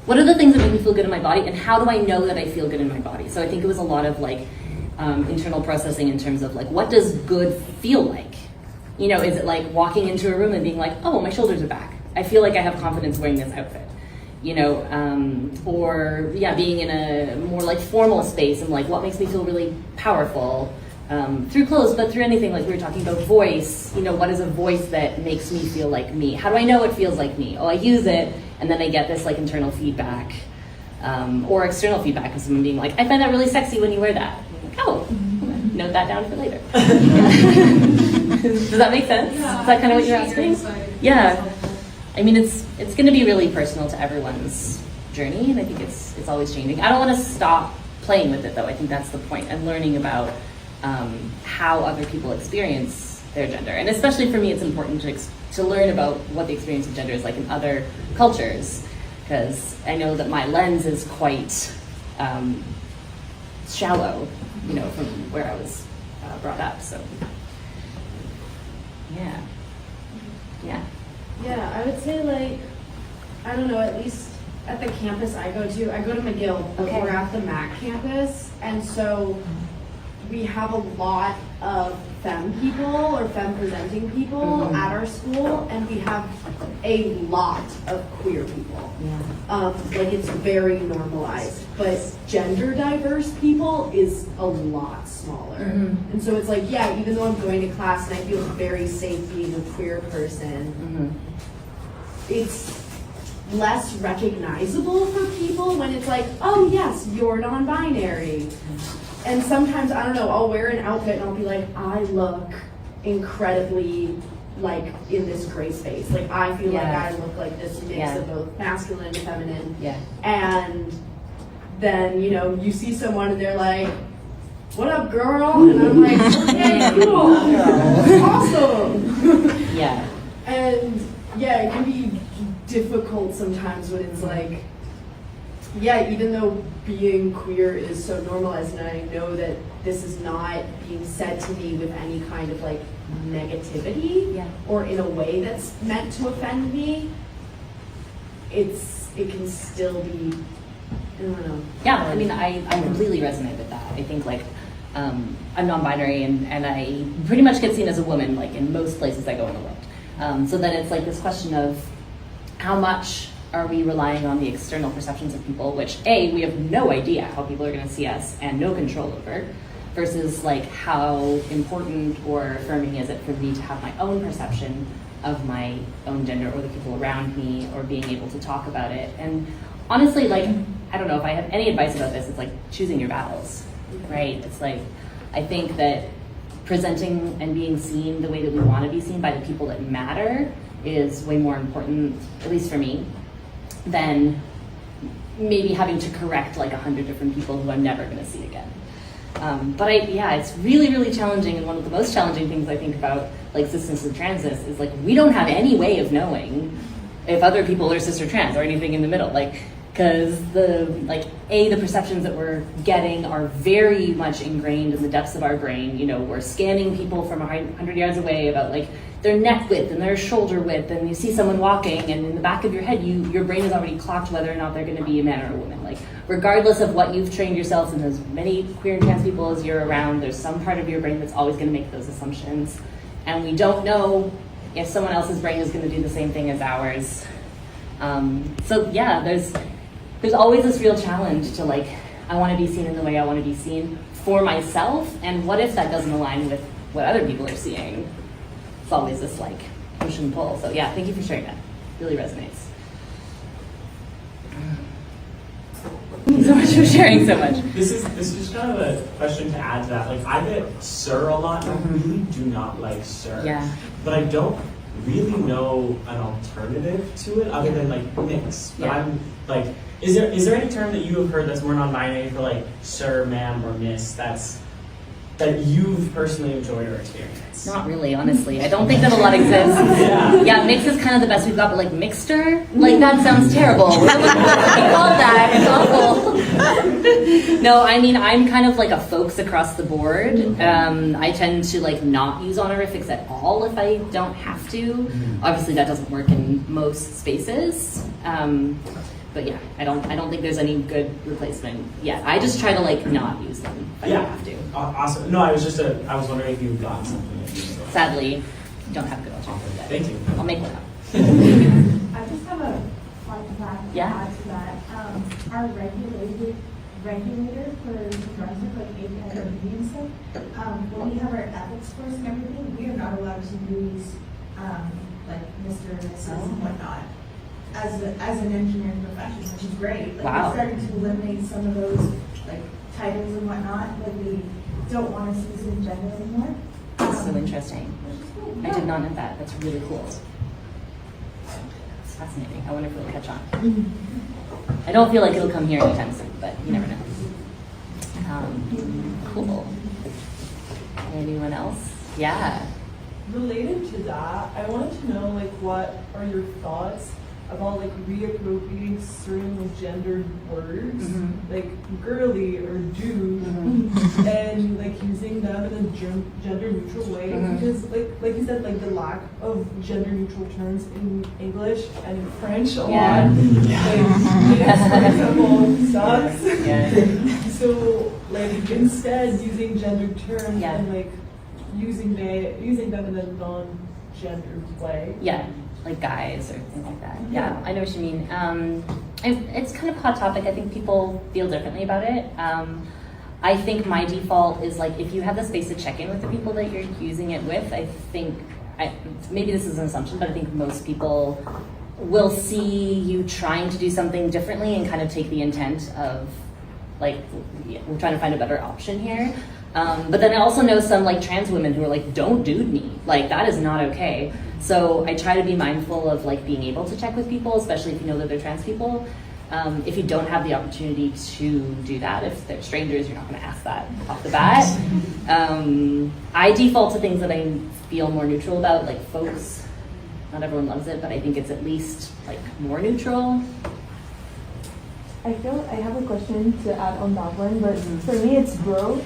what are the things that make me feel good in my body, and how do I know that I feel good in my body? So I think it was a lot of like internal processing in terms of like, what does good feel like? You know, is it like walking into a room and being like, oh, my shoulders are back. I feel like I have confidence wearing this outfit. You know, or yeah, being in a more like formal space and like what makes me feel really powerful through clothes, but through anything, like we were talking about voice. You know, what is a voice that makes me feel like me? How do I know it feels like me? Oh, I use it, and then I get this like internal feedback or external feedback of someone being like, I find that really sexy when you wear that. I'm like, oh, note that down for later. Does that make sense? Yeah, is that kind of what you're asking? Yeah. I mean, it's going to be really personal to everyone's journey, and I think it's always changing. I don't want to stop playing with it, though. I think that's the point. I'm learning about how other people experience their gender, and especially for me, it's important to learn about what the experience of gender is like in other cultures, because I know that my lens is quite shallow, you know, from where I was brought up. So, yeah. Yeah, I would say like, I don't know, at least at the campus I go to McGill, but we're at the Mac campus, and so we have a lot of femme people or femme presenting people at our school, and we have a lot of queer people. Like it's very normalized, but gender diverse people is a lot smaller. And so it's like, yeah, even though I'm going to class and I feel very safe being a queer person, it's less recognizable for people when it's like, oh yes, you're non-binary. And sometimes, I don't know, I'll wear an outfit and I'll be like, I look incredibly like in this gray space. Like I feel like I look like this mix of both masculine and feminine. And then, you know, you see someone and they're like, what up, girl? And I'm like, okay, cool. Awesome. And yeah, it can be difficult sometimes when it's like, yeah, even though being queer is so normalized, and I know that this is not being said to me with any kind of like negativity or in a way that's meant to offend me, it can still be, I don't know. Yeah, I mean, I completely resonate with that. I think like I'm non-binary and I pretty much get seen as a woman like in most places I go in the world. So then it's like this question of how much are we relying on the external perceptions of people, which A, we have no idea how people are going to see us and no control over, versus like how important or affirming is it for me to have my own perception of my own gender or the people around me, or being able to talk about it. And honestly, like, I don't know if I have any advice about this, it's like choosing your battles, right? It's like, I think that presenting and being seen the way that we want to be seen by the people that matter is way more important, at least for me, than maybe having to correct like 100 different people who I'm never going to see again. But it's really, really challenging, and one of the most challenging things I think about like cis and transness is like we don't have any way of knowing if other people are cis or trans or anything in the middle, like because the perceptions that we're getting are very much ingrained in the depths of our brain. You know, we're scanning people from 100 yards away about like their neck width and their shoulder width, and you see someone walking, and in the back of your head, your brain has already clocked whether or not they're going to be a man or a woman. Like, regardless of what you've trained yourself and as many queer and trans people as you're around, there's some part of your brain that's always going to make those assumptions, and we don't know if someone else's brain is going to do the same thing as ours. So yeah, there's always this real challenge to like, I want to be seen in the way I want to be seen for myself, and what if that doesn't align with what other people are seeing? It's always this like push and pull. So yeah, thank you for sharing that. It really resonates. Thank you so much for sharing so much. This is kind of a question to add to that. Like I get sir a lot, and I really do not like sir. Yeah. But I don't really know an alternative to it other than like mix. But I'm like, is there any term that you have heard that's more non-binary for like sir, ma'am, or miss? That's that you've personally enjoyed or experienced? Not really, honestly. I don't think that a lot exists. Yeah, mix is kind of the best we've got, but like mixter, like that sounds terrible. We called that. It's awful. No, I mean I'm kind of like a folks across the board. I tend to like not use honorifics at all if I don't have to. Obviously, that doesn't work in most spaces. But yeah, I don't think there's any good replacement yet. I just try to like not use them if I don't have to. Awesome. No, I was wondering if you got something that you enjoyed. Sadly, don't have a good alternative yet. Thank you. I'll make one up. I just have a fun fact to Yeah. add to that. Our regulator for New Brunswick, like API and stuff, when we have our ethics course and everything, we are not allowed to use like Mr. and Mrs. and whatnot as an engineering profession, which is great. Like Wow. we're starting to eliminate some of those like titles and whatnot. Like we don't want to use in gender anymore. That's so interesting. Which is cool. I did not know that. That's really cool. It's fascinating. I wonder if it'll catch on. I don't feel like it'll come here anytime soon, but you never know. Cool. Anyone else? Yeah. Related to that, I wanted to know, like, what are your thoughts about, like, reappropriating certain gendered words, like girly or dude, and, like, using them in a gender-neutral way? Because, like you said, like, the lack of gender-neutral terms in English and in French a lot. Like, yes, for example, sucks. Yeah. So, like, instead using gendered terms Yeah. and, like, using them in a non-gendered way. Yeah, like guys or things like that. Yeah, I know what you mean. It's kind of a hot topic. I think people feel differently about it. I think my default is like if you have the space to check in with the people that you're using it with, I think, maybe this is an assumption, but I think most people will see you trying to do something differently and kind of take the intent of like, we're trying to find a better option here. But then I also know some like trans women who are like, don't dude me. Like that is not okay. So I try to be mindful of like being able to check with people, especially if you know that they're trans people. If you don't have the opportunity to do that, if they're strangers, you're not going to ask that off the bat. I default to things that I feel more neutral about, like folks. Not everyone loves it, but I think it's at least like more neutral. I feel I have a question to add on that one, but for me it's bro.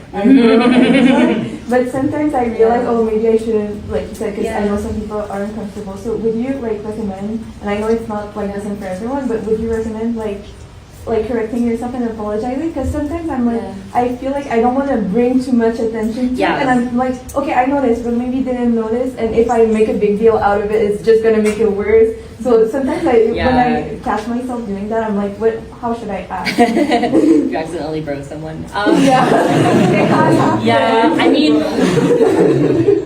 But sometimes I realize, oh, maybe I shouldn't, like you said, because I know some people aren't comfortable. So would you like recommend, and I know it's not like the same for everyone, but would you recommend like correcting yourself and apologizing? Because sometimes I'm like, I feel like I don't want to bring too much attention to it, and I'm like, okay, I noticed, but maybe didn't notice, and if I make a big deal out of it, it's just gonna make it worse. So sometimes when I catch myself doing that, I'm like, what? How should I act? You accidentally bro someone. Yeah, I mean,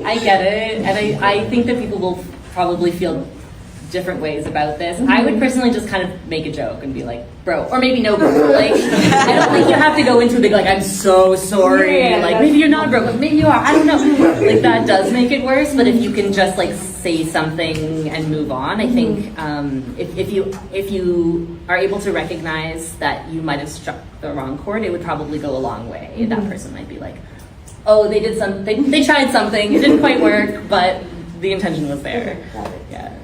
I get it, and I think that people will probably feel different ways about this. I would personally just kind of make a joke and be like, bro, or maybe no bro. Like, I don't think you have to go into a big, like, I'm so sorry. Like, maybe you're not bro, but maybe you are. I don't know. Like, that does make it worse, but if you can just, like, say something and move on, I think if you are able to recognize that you might have struck the wrong chord, it would probably go a long way. That person might be like, oh, they did something, they tried something, it didn't quite work, but the intention was there. Yeah.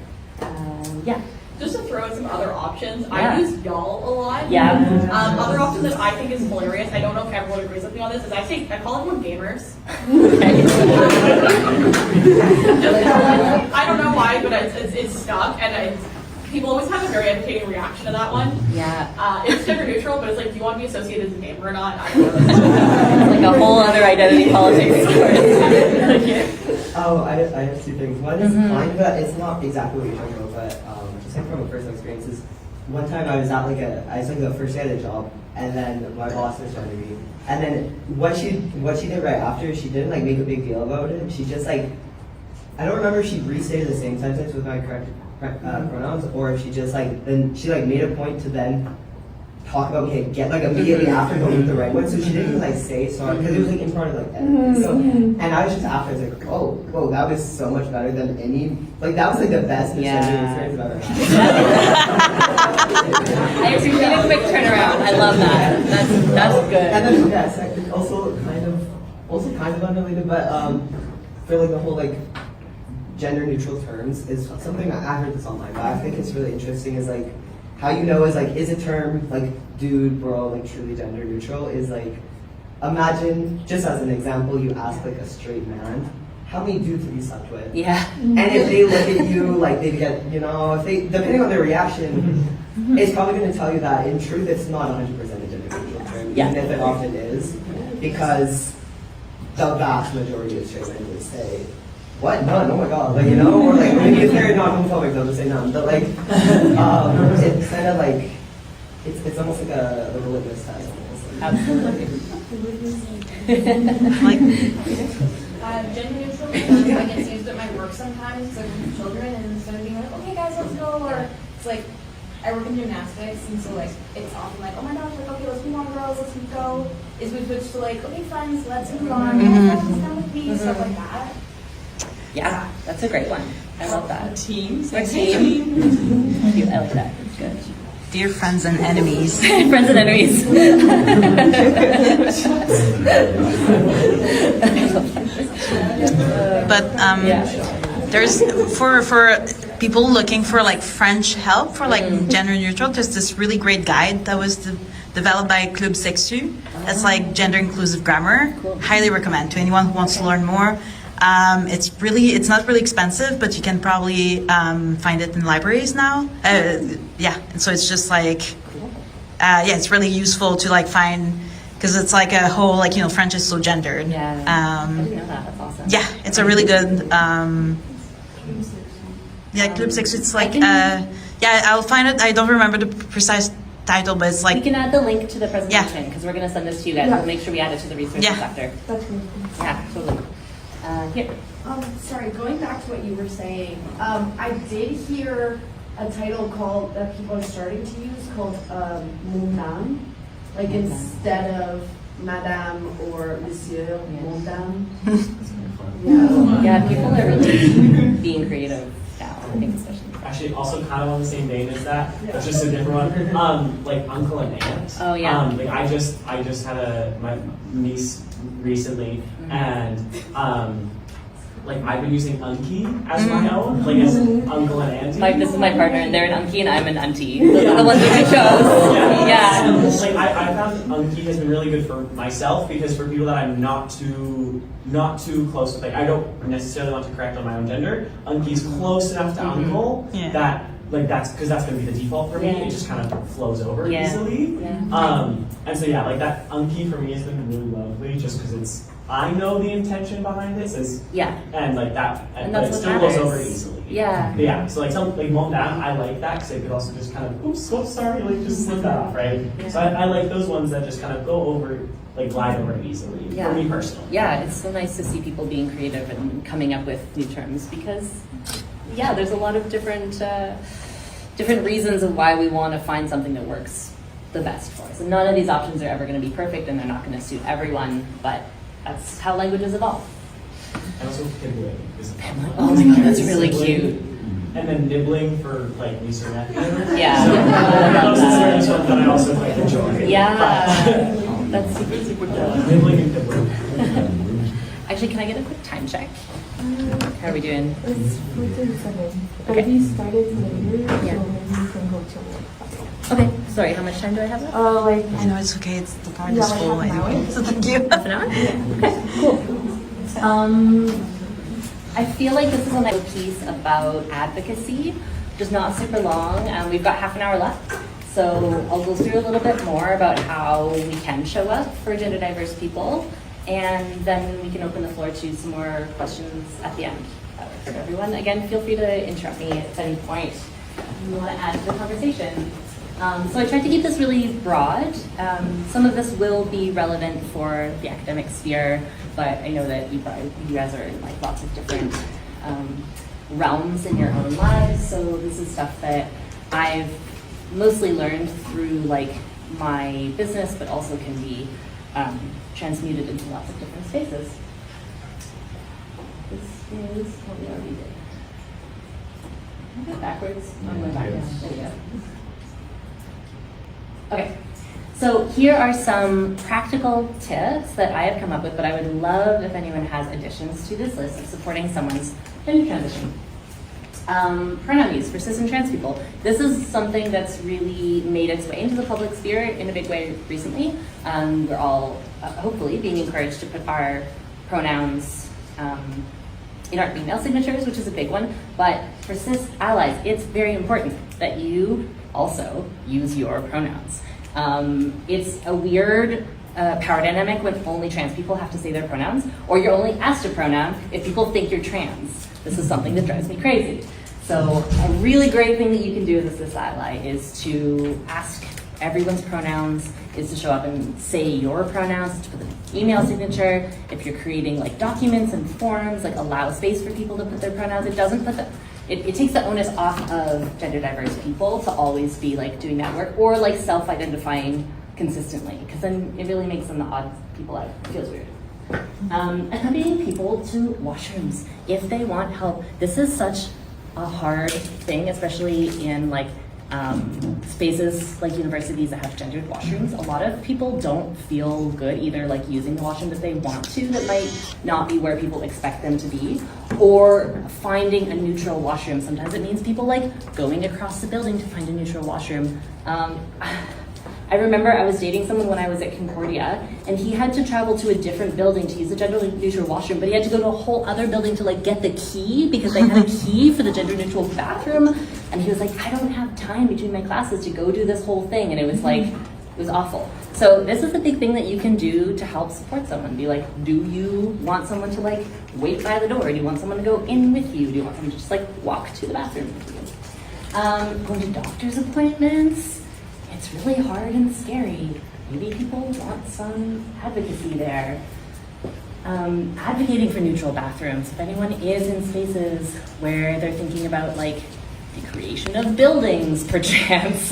Yeah. Just to throw in some other options, I use y'all a lot. Yeah. Other options that I think is hilarious, I don't know if everyone agrees with me on this, is I call everyone gamers. I don't know why, but it's stuck, and people always have a very entertaining reaction to that one. Yeah. It's gender neutral, but it's like, do you want to be associated as a gamer or not? I don't know. It's like a whole other identity politics. Oh, I have two things. One is kind of, it's not exactly what you're talking about, but just like from a personal experience is, one time I was at the first day of the job, and then my boss was talking to me, and then what she did right after, she didn't like make a big deal about it. She just like, I don't remember if she restated the same sentence with my correct pronouns, or if she just like, then she like made a point to then talk about me again, like immediately after going with the right one. So she didn't even like say sorry, because it was like in front of like everyone. So, and I was just after, I was like, oh, whoa, that was so much better than any, like that was like the best experience I've ever had. I appreciate a quick turnaround. I love that. That's good. And then also kind of also kind of unrelated, but for like the whole like gender neutral terms is something I heard this online, but I think it's really interesting is like how you know is like is a term like dude, bro, like truly gender neutral is like imagine just as an example you ask like a straight man how many dudes have you slept with? Yeah. And if they look at you like they get if they depending on their reaction, it's probably going to tell you that in truth it's not 100% a gender neutral term, Yeah. even if it often is, because the vast majority of straight men would say, what? None? Oh my god. Like, or like, maybe if they're not homophobic, they'll just say none. But like, it's kind of like, it's almost like a litmus test. Absolutely. Gender neutral, I get used at my work sometimes, like with children, and instead of being like, okay guys, let's go, or it's like, I work in gymnastics, and so like, it's often like, oh my gosh, like, okay, let's move on girls, let's go, is we switch to like, okay friends, let's move on, friends, come with me, stuff like that. Yeah, that's a great one. I love that. Teams. Our team. Cute, I like that. It's good. Dear friends and enemies. Friends and enemies. But there's for people looking for like French help for like gender neutral, there's this really great guide that was developed by Club Sexu. That's like gender inclusive grammar. Cool. Highly recommend to anyone who wants to learn more. It's not really expensive, but you can probably find it in libraries now. And so it's just like, it's really useful to like find, because it's like a whole like French is so gendered. Yeah. I didn't know that. That's awesome. Yeah, it's a really good. Club Six. It's like I'll find it. I don't remember the precise title, but it's like We can add the link to the presentation because we're going to send this to you guys. Yeah. We'll make sure we add it to the resources after. That's really cool. Yeah, totally. Here. Sorry, going back to what you were saying, I did hear a title called that people are starting to use called mon dame, like instead of madame or monsieur, mon dame. Yeah, people are really being creative now, I think especially. Actually, also kind of on the same vein as that, but just a different one. Like uncle and aunt. Oh yeah. Like I just had my niece recently, and like I've been using unkie as my own, like as uncle and auntie. Like this is my partner and they're an unkie and I'm an auntie. Those are the ones that we chose. Yeah. So, like I found unkie has been really good for myself because for people that I'm not too close with, like I don't necessarily want to correct on my own gender, unkie's close enough to uncle that like that's because that's going to be the default for me. It just kind of flows over easily. Yeah. And so yeah, like that unkie for me has been really lovely just because I know the intention behind this and like that, And but that's it still what goes matters. over easily. Yeah. But yeah. So like mon dame, I like that because it could also just kind of oops, sorry, like just slip that off, right? Yeah. So I like those ones that just kind of go over, like glide over easily for me personally. Yeah, it's so nice to see people being creative and coming up with new terms because, there's a lot of different reasons of why we want to find something that works the best for us. And none of these options are ever going to be perfect and they're not going to suit everyone, but that's how languages evolve. And also pibbling is Oh my god, that's really cute. And then nibbling for like niece or nephew. Yeah. So, I love those are that. the ones that I also like enjoy. Yeah. That's super, super cool. Nibbling and pibbling. Actually, can I get a quick time check? How are we doing? It's 4:37. Okay. We started later, Yeah. so maybe we can go till Okay, sorry, how much time do I have left? like I know it's okay. It's the part Yeah, is like full half an hour. anyway. So thank you. Half an hour? Okay, cool. I feel like this is a nice piece about advocacy, just not super long. We've got half an hour left, so I'll go through a little bit more about how we can show up for gender diverse people, and then we can open the floor to some more questions at the end. For everyone, again, feel free to interrupt me at any point you want to add to the conversation. So I tried to keep this really broad. Some of this will be relevant for the academic sphere, but I know that you guys are in like lots of different realms in your own lives. So this is stuff that I've mostly learned through like my business, but also can be transmuted into lots of different spaces. This is what we already did. I go backwards. I'm going back now. There we go. Okay, So here are some practical tips that I have come up with, but I would love if anyone has additions to this list of supporting someone's gender transition. Pronoun use for cis and trans people. This is something that's really made its way into the public sphere in a big way recently. We're all hopefully being encouraged to put our pronouns in our email signatures, which is a big one. But for cis allies, it's very important that you also use your pronouns. It's a weird power dynamic when only trans people have to say their pronouns, or you're only asked a pronoun if people think you're trans. This is something that drives me crazy. So a really great thing that you can do as a cis ally is to ask everyone's pronouns, is to show up and say your pronouns, to put them in email signature. If you're creating like documents and forms, like allow space for people to put their pronouns. It doesn't put them, it takes the onus off of gender diverse people to always be like doing that work or like self-identifying consistently, because then it really makes them the odd people out. It feels weird. Accompanying people to washrooms if they want help. This is such a hard thing, especially in like spaces like universities that have gendered washrooms. A lot of people don't feel good either like using the washroom that they want to, that might not be where people expect them to be, or finding a neutral washroom. Sometimes it means people like going across the building to find a neutral washroom. I remember I was dating someone when I was at Concordia, and he had to travel to a different building to use the gender neutral washroom, but he had to go to a whole other building to like get the key because they had a key for the gender neutral bathroom. And he was like, I don't have time between my classes to go do this whole thing. And it was like, it was awful. So this is a big thing that you can do to help support someone. Be like, do you want someone to like wait by the door? Do you want someone to go in with you? Do you want someone to just like walk to the bathroom with you? Going to doctor's appointments. It's really hard and scary. Maybe people want some advocacy there. Advocating for neutral bathrooms. If anyone is in spaces where they're thinking about like the creation of buildings, perchance,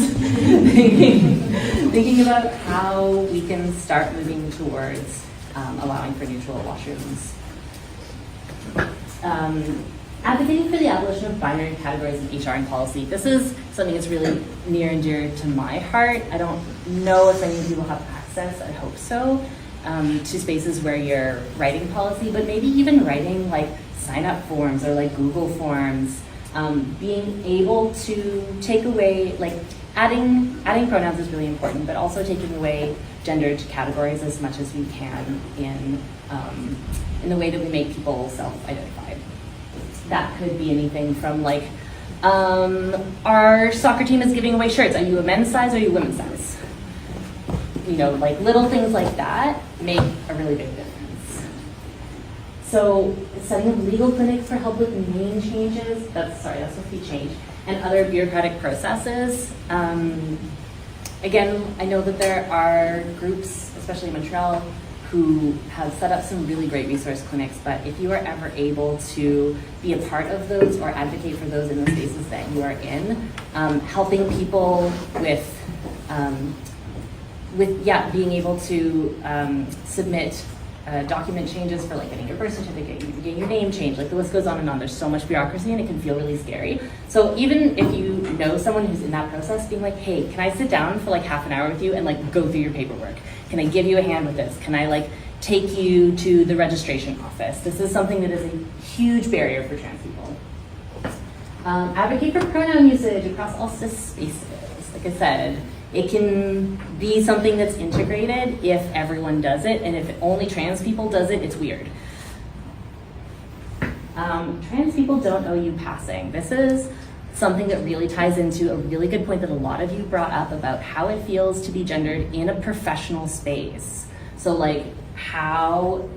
thinking about how we can start moving towards allowing for neutral washrooms. Advocating for the abolition of binary categories in HR and policy. This is something that's really near and dear to my heart. I don't know if any people have access, I hope so, to spaces where you're writing policy, but maybe even writing like sign-up forms or like Google Forms. Being able to take away, like adding pronouns is really important, but also taking away gendered categories as much as we can in the way that we make people self-identified. That could be anything from like, our soccer team is giving away shirts. Are you a men's size or are you a women's size? You know, like little things like that make a really big difference. So setting up legal clinics for help with name changes, that's supposed to be changed, and other bureaucratic processes. Again, I know that there are groups, especially in Montreal, who have set up some really great resource clinics, but if you are ever able to be a part of those or advocate for those in the spaces that you are in, helping people with being able to submit document changes for like getting your birth certificate, getting your name changed, like the list goes on and on. There's so much bureaucracy and it can feel really scary. So even if you know someone who's in that process, being like, hey, can I sit down for like half an hour with you and like go through your paperwork? Can I give you a hand with this? Can I like take you to the registration office? This is something that is a huge barrier for trans people. Advocate for pronoun usage across all cis spaces. Like I said, it can be something that's integrated if everyone does it, and if only trans people does it, it's weird. Trans people don't owe you passing. This is something that really ties into a really good point that a lot of you brought up about how it feels to be gendered in a professional space. So like how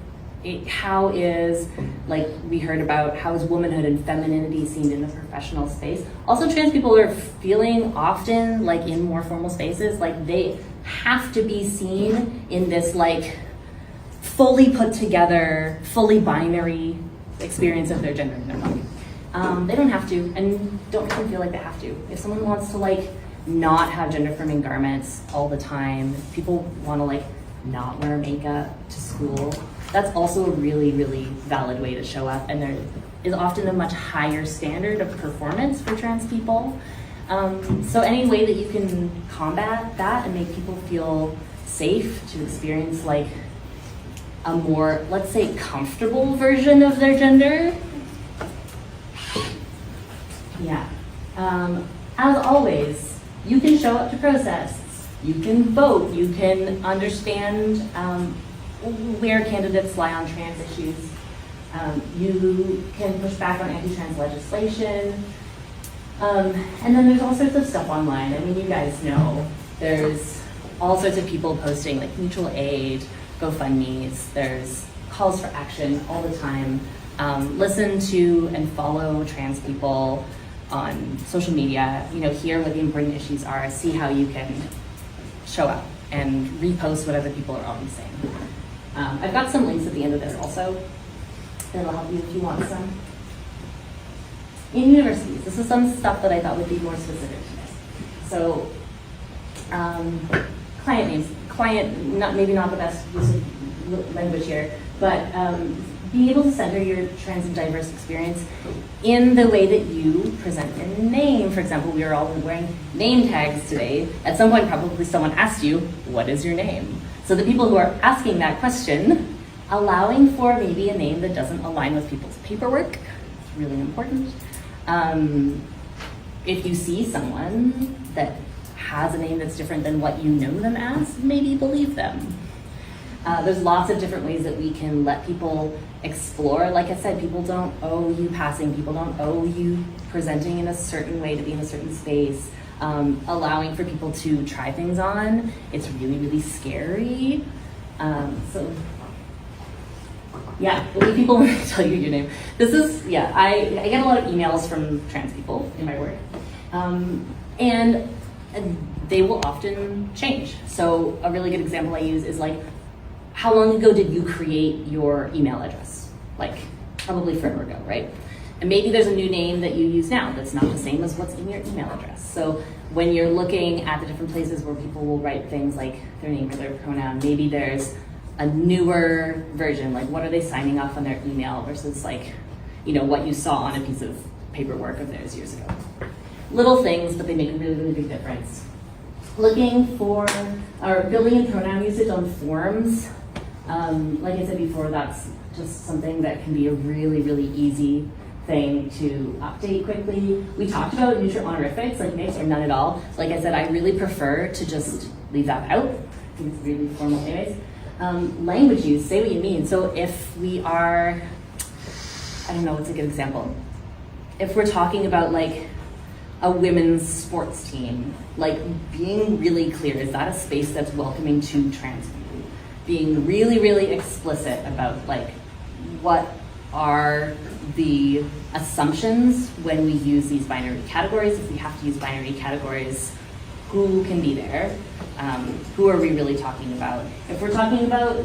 is, like we heard about, how is womanhood and femininity seen in a professional space? Also, trans people are feeling often like in more formal spaces, like they have to be seen in this like fully put together, fully binary experience of their gender and their body. They don't have to, and don't make them feel like they have to. If someone wants to like not have gender-affirming garments all the time, people want to like not wear makeup to school, that's also a really, really valid way to show up. And there is often a much higher standard of performance for trans people. So any way that you can combat that and make people feel safe to experience like a more, let's say, comfortable version of their gender. Yeah. As always, you can show up to protests, you can vote, you can understand where candidates lie on trans issues. You can push back on anti-trans legislation. And then there's all sorts of stuff online. I mean, you guys know there's all sorts of people posting like mutual aid, GoFundMes, there's calls for action all the time. Listen to and follow trans people on social media, you know, hear what the important issues are, see how you can show up and repost what other people are already saying. I've got some links at the end of this also that'll help you if you want some. In universities, this is some stuff that I thought would be more specific to this. So, client names, maybe not the best use of language here, but being able to center your trans and diverse experience in the way that you present your name. For example, we are all wearing name tags today. At some point, probably someone asked you, what is your name? So the people who are asking that question, allowing for maybe a name that doesn't align with people's paperwork, it's really important. If you see someone that has a name that's different than what you know them as, maybe believe them. There's lots of different ways that we can let people explore. Like I said, people don't owe you passing, people don't owe you presenting in a certain way to be in a certain space. Allowing for people to try things on, it's really, really scary. So yeah, believe people when they tell you your name. This is, yeah, I get a lot of emails from trans people in my work. And they will often change. So a really good example I use is like, how long ago did you create your email address? Like, probably forever ago, right? And maybe there's a new name that you use now that's not the same as what's in your email address. So when you're looking at the different places where people will write things like their name or their pronoun, maybe there's a newer version, like what are they signing off on their email versus like, you know, what you saw on a piece of paperwork of theirs years ago. Little things, but they make a really, really big difference. Looking for, or building in pronoun usage on forms. Like I said before, that's just something that can be a really, really easy thing to update quickly. We talked about neutral honorifics, like mixed or none at all. Like I said, I really prefer to just leave that out. I think it's really formal anyways. Language use, say what you mean. So if we are, I don't know, what's a good example? If we're talking about like a women's sports team, like being really clear, is that a space that's welcoming to trans people? Being really, really explicit about like what are the assumptions when we use these binary categories. If we have to use binary categories, who can be there? Who are we really talking about? If we're talking about,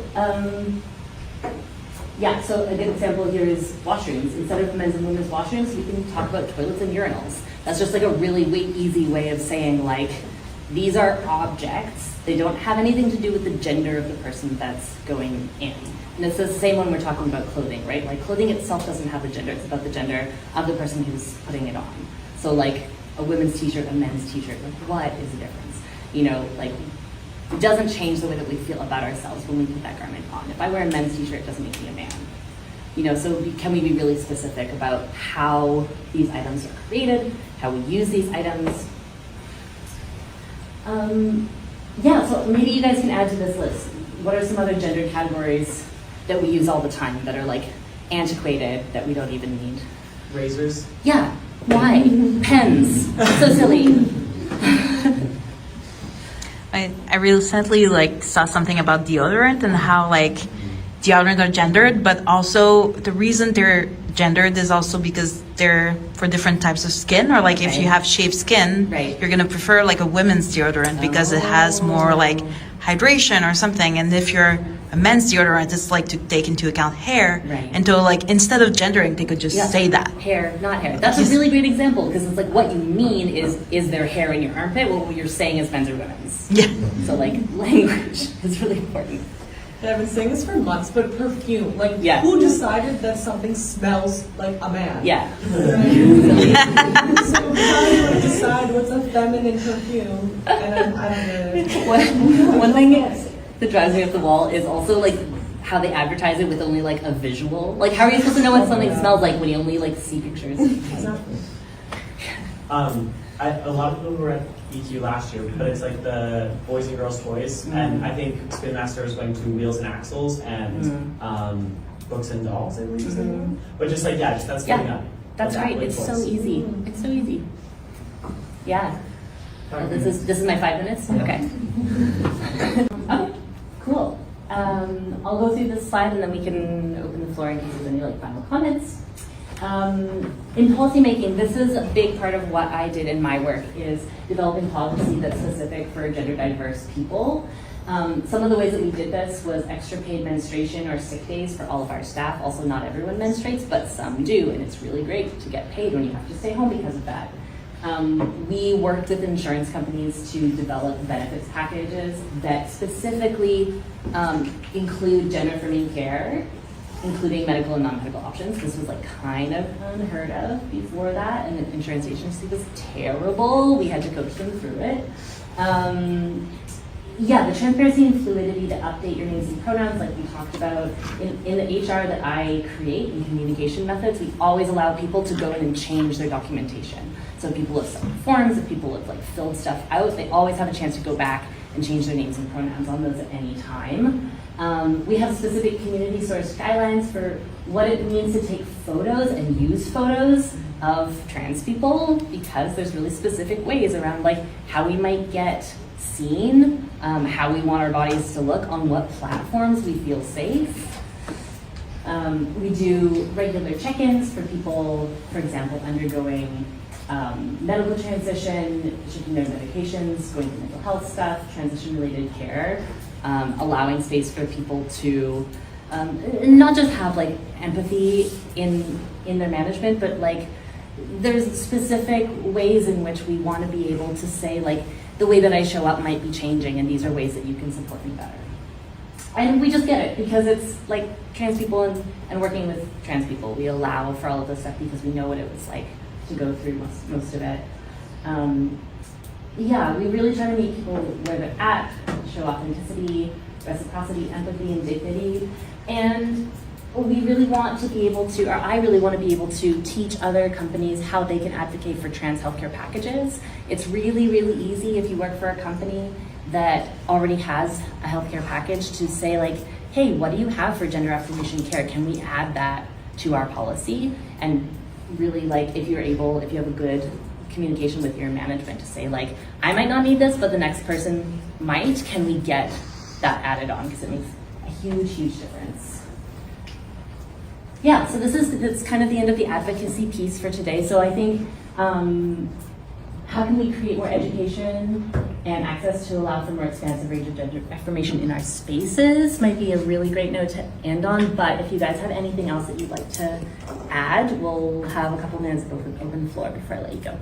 yeah, so a good example here is washrooms. Instead of men's and women's washrooms, we can talk about toilets and urinals. That's just like a really easy way of saying like, these are objects. They don't have anything to do with the gender of the person that's going in. And it's the same when we're talking about clothing, right? Like clothing itself doesn't have a gender, it's about the gender of the person who's putting it on. So like a women's t-shirt, a men's t-shirt, like what is the difference? You know, like it doesn't change the way that we feel about ourselves when we put that garment on. If I wear a men's t-shirt, it doesn't make me a man. You know, so can we be really specific about how these items are created, how we use these items? Yeah, so maybe you guys can add to this list. What are some other gender categories that we use all the time that are like antiquated, that we don't even need? Razors. Yeah, why? Pens, so silly. I recently like saw something about deodorant and how like deodorant are gendered, but also the reason they're gendered is also because they're for different types of skin, or like if you have shaved skin, you're gonna prefer like a women's deodorant because it has more like hydration or something. And if you're a men's deodorant, it's like to take into account hair. And so like instead of gendering, they could just say that. Hair, not hair. That's a really great example because it's like what you mean is there hair in your armpit? Well, what you're saying is men's or women's. Yeah. So like language is really important. And I've been saying this for months, but perfume, like who decided that something smells like a man? Yeah. Right? So how do you decide what's a feminine perfume, and I don't know. One thing that drives me up the wall is also like how they advertise it with only like a visual. Like, how are you supposed to know what something smells like when you only like see pictures? Exactly. A lot of people were at EQ last year, but it's like the boys and girls toys, and I think Spin Master is going to Wheels and Axles and Books and Dolls, I believe. But just like just that's coming up. That's Like right. that, It's like, so toys. easy. It's so easy. Yeah. This is my 5 minutes. Okay. Okay. Cool. I'll go through this slide and then we can open the floor in case there's any like final comments. In policymaking, this is a big part of what I did in my work is developing policy that's specific for gender diverse people. Some of the ways that we did this was extra paid menstruation or sick days for all of our staff. Also, not everyone menstruates, but some do, and it's really great to get paid when you have to stay home because of that. We worked with insurance companies to develop benefits packages that specifically include gender-affirming care, including medical and non-medical options. This was like kind of unheard of before that, and the insurance agency was terrible. We had to coach them through it. The transparency and fluidity to update your names and pronouns, like we talked about. In the HR that I create in communication methods, we always allow people to go in and change their documentation. So if people have signed forms, if people have like filled stuff out, they always have a chance to go back and change their names and pronouns on those at any time. We have specific community source guidelines for what it means to take photos and use photos of trans people, because there's really specific ways around like how we might get seen, how we want our bodies to look, on what platforms we feel safe. We do regular check-ins for people, for example, undergoing medical transition, shifting their medications, going through mental health stuff, transition-related care, allowing space for people to not just have like empathy in their management, but like there's specific ways in which we want to be able to say like the way that I show up might be changing, and these are ways that you can support me better. And we just get it because it's like trans people and working with trans people. We allow for all of this stuff because we know what it was like to go through most of it. We really try to meet people where they're at, show authenticity, reciprocity, empathy, and dignity. And we really want to be able to, or I really want to be able to teach other companies how they can advocate for trans healthcare packages. It's really, really easy if you work for a company that already has a healthcare package to say like, hey, what do you have for gender affirmation care? Can we add that to our policy? And really like if you have a good communication with your management to say like, I might not need this, but the next person might, can we get that added on? Because it makes a huge, huge difference. Yeah, so that's kind of the end of the advocacy piece for today. So I think, how can we create more education and access to allow for more expansive range of gender affirmation in our spaces might be a really great note to end on. But if you guys have anything else that you'd like to add, we'll have a couple minutes open floor before I let you go.